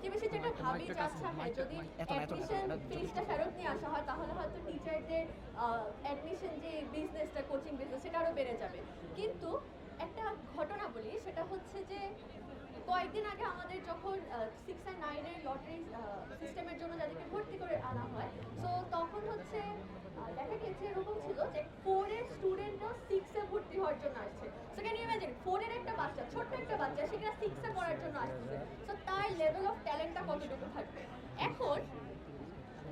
সবচেয়ে বেশি যেটা ভাবি যে আচ্ছা হ্যাঁ যদি অ্যাডমিশন ফিসটা ফেরত নিয়ে আসা হয় তাহলে হয়তো টিচারদের অ্যাডমিশন যে বিজনেসটা কোচিং বিজনেস সেটা আরও বেড়ে যাবে। কিন্তু একটা ঘটনা বলি, সেটা হচ্ছে যে কয়েকদিন আগে আমাদের যখন 6 আর 9 এর লটারি সিস্টেমের জন্য যাদেরকে ভর্তি করে আনা হয়, সো তখন হচ্ছে দেখা গেছে এরকম ছিল যে 4 এর স্টুডেন্টরা 6 এ ভর্তি হওয়ার জন্য আসছে। সো ক্যান ইউ ইমাজিন 4 এর একটা বাচ্চা, ছোট্ট একটা বাচ্চা, সেখানে 6 এ পড়ার জন্য আসছে। সো তার লেভেল অফ ট্যালেন্টটা কতটুকু থাকবে। এখন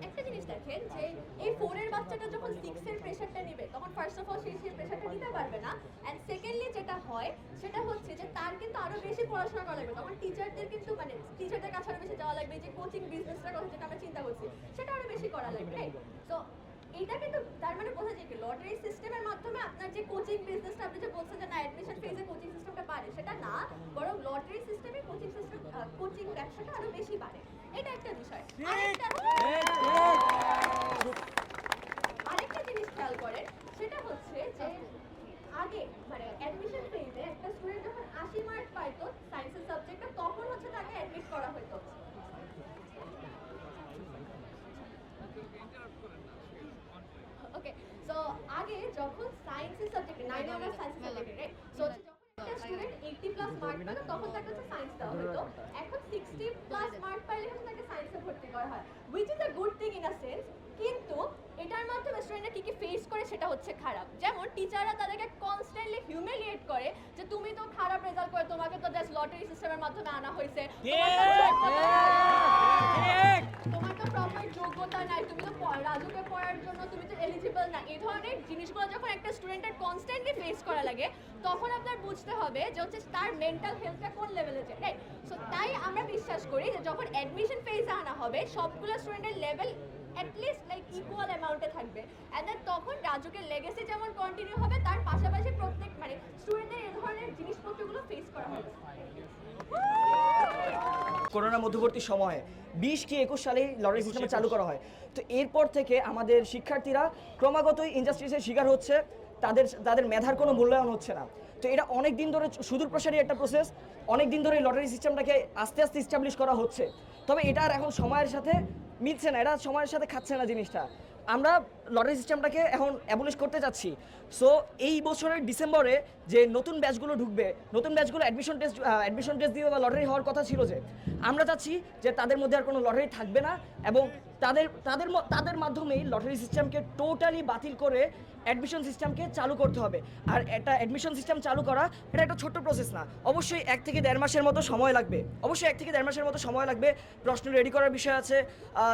একটা জিনিস দেখেন যে এই 4 এর বাচ্চাটা যখন 6 এর প্রেসারটা নেবে তখন ফার্স্ট অফ অল সেই প্রেসারটা নিতে পারবে না, এন্ড সেকেন্ডলি যেটা হয় সেটা হচ্ছে যে তার কিন্তু আরো বেশি পড়াশোনা করা লাগবে। তখন টিচারদের কিন্তু মানে টিচারদের কাছে আরো বেশি যাওয়া লাগবে, যে কোচিং বিজনেসটার কথা যেটা আমরা চিন্তা করছি সেটা আরো বেশি করা লাগবে, রাইট? সো এইটা কিন্তু তার মানে বোঝা যায় কি লটারি সিস্টেমের মাধ্যমে আপনার যে কোচিং বিজনেসটা আপনি যে বলছেন যে না অ্যাডমিশন ফেজে কোচিং সিস্টেমটা বাড়ে, সেটা না, বরং লটারি সিস্টেমে কোচিং সিস্টেম কোচিং ব্যবসাটা আরো বেশি বাড়ে। এটা একটা বিষয়। আরেকটা জিনিস খেয়াল করেন, সেটা হচ্ছে যে আগে মানে অ্যাডমিশন ফেজে একটা স্টুডেন্ট যখন 80 মার্ক পাইতো সায়েন্সের সাবজেক্টে, তখন হচ্ছে তাকে অ্যাডমিট করা হতো। ওকে, সো আগে যখন সায়েন্সের সাবজেক্টে 9 এ আমরা সায়েন্সের সাবজেক্টে, রাইট? সো যখন একটা স্টুডেন্ট 80 প্লাস মার্ক পেল তখন তাকে হচ্ছে সায়েন্স দেওয়া হতো। এখন 60 প্লাস মার্ক পাইলে হচ্ছে তাকে সায়েন্সে ভর্তি করা হয়, which is a good thing in a sense. কিন্তু এটার মাধ্যমে স্টুডেন্টরা কি ফেস করে সেটা হচ্ছে খারাপ। যেমন টিচাররা তাদেরকে কনস্ট্যান্টলি হিউমিলিয়েট করে যে তুমি তো খারাপ রেজাল্ট করে, তোমাকে তো জাস্ট লটারি সিস্টেমের মাধ্যমে আনা হয়েছে, তোমার তো প্রপার যোগ্যতা নাই, তুমি তো রাজুকে পড়ার জন্য তুমি তো এলিজিবল না। এই ধরনের জিনিসগুলো যখন একটা স্টুডেন্টের কনস্ট্যান্টলি ফেস করা লাগে তখন আপনার বুঝতে হবে যে হচ্ছে তার মেন্টাল হেলথটা কোন লেভেলে যায়, রাইট? সো তাই আমরা বিশ্বাস করি যে যখন অ্যাডমিশন ফেজে আনা হবে সবগুলো স্টুডেন্টের লেভেল অ্যাটলিস্ট লাইক ইকুয়াল অ্যামাউন্টে থাকবে, অ্যান্ড দেন তখন রাজুকের লেগেসি যেমন কন্টিনিউ হবে তার পাশাপাশি প্রত্যেক মানে স্টুডেন্টদের এই ধরনের জিনিসপত্রগুলো ফেস করা হবে। করোনা মধ্যবর্তী সময়ে 20 কি 21 সালে লটারি সিস্টেম চালু করা হয়। তো এরপর থেকে আমাদের শিক্ষার্থীরা ক্রমাগতই ইনজাস্টিসের শিকার হচ্ছে, তাদের মেধার কোনো মূল্যায়ন হচ্ছে না। তো এটা অনেক দিন ধরে সুদূর প্রসারী একটা প্রসেস, অনেক দিন ধরে লটারি সিস্টেমটাকে আস্তে আস্তে ইস্টাবলিশ করা হচ্ছে। তবে এটা আর এখন সময়ের সাথে মিলছে না, এটা সময়ের সাথে খাচ্ছে না জিনিসটা। আমরা লটারি সিস্টেমটাকে এখন অ্যাবলিশ করতে যাচ্ছি। সো এই বছরের ডিসেম্বরে যে নতুন ব্যাচগুলো ঢুকবে, নতুন ব্যাচগুলো অ্যাডমিশন টেস্ট দিবে বা লটারি হওয়ার কথা ছিল, যে আমরা চাচ্ছি যে তাদের মধ্যে আর কোনো লটারি থাকবে না, এবং তাদের মাধ্যমেই লটারি সিস্টেমকে টোটালি বাতিল করে অ্যাডমিশন সিস্টেমকে চালু করতে হবে। আর একটা অ্যাডমিশন সিস্টেম চালু করা এটা একটা ছোট্ট প্রসেস না, অবশ্যই 1 থেকে 1.5 মাসের মতো সময় লাগবে। অবশ্যই 1 থেকে 1.5 মাসের মতো সময় লাগবে, প্রশ্ন রেডি করার বিষয় আছে,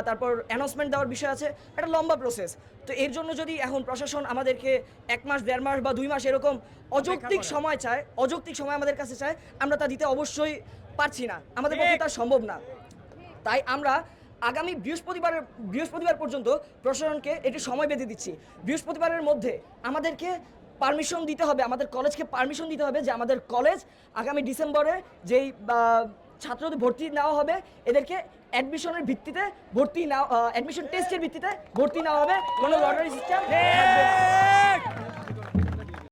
তারপর অ্যানাউন্সমেন্ট দেওয়ার বিষয় আছে, একটা লম্বা প্রসেস। তো এর জন্য যদি এখন প্রশাসন আমাদেরকে 1 মাস 1.5 মাস বা 2 মাস এরকম অযৌক্তিক সময় চায়, অযৌক্তিক সময় আমাদের কাছে চায়, আমরা তা দিতে অবশ্যই পারছি না, আমাদের পক্ষে তা সম্ভব না। তাই আমরা আগামী বৃহস্পতিবার পর্যন্ত প্রশাসনকে একটি সময় বেঁধে দিচ্ছি। বৃহস্পতিবারের মধ্যে আমাদেরকে পারমিশন দিতে হবে, আমাদের কলেজকে পারমিশন দিতে হবে যে আমাদের কলেজ আগামী ডিসেম্বরে যেই ছাত্রদের ভর্তি নেওয়া হবে এদেরকে অ্যাডমিশনের ভিত্তিতে ভর্তি না, অ্যাডমিশন টেস্টের ভিত্তিতে ভর্তি নেওয়া হবে, কোনো লটারি সিস্টেম থাকবে না।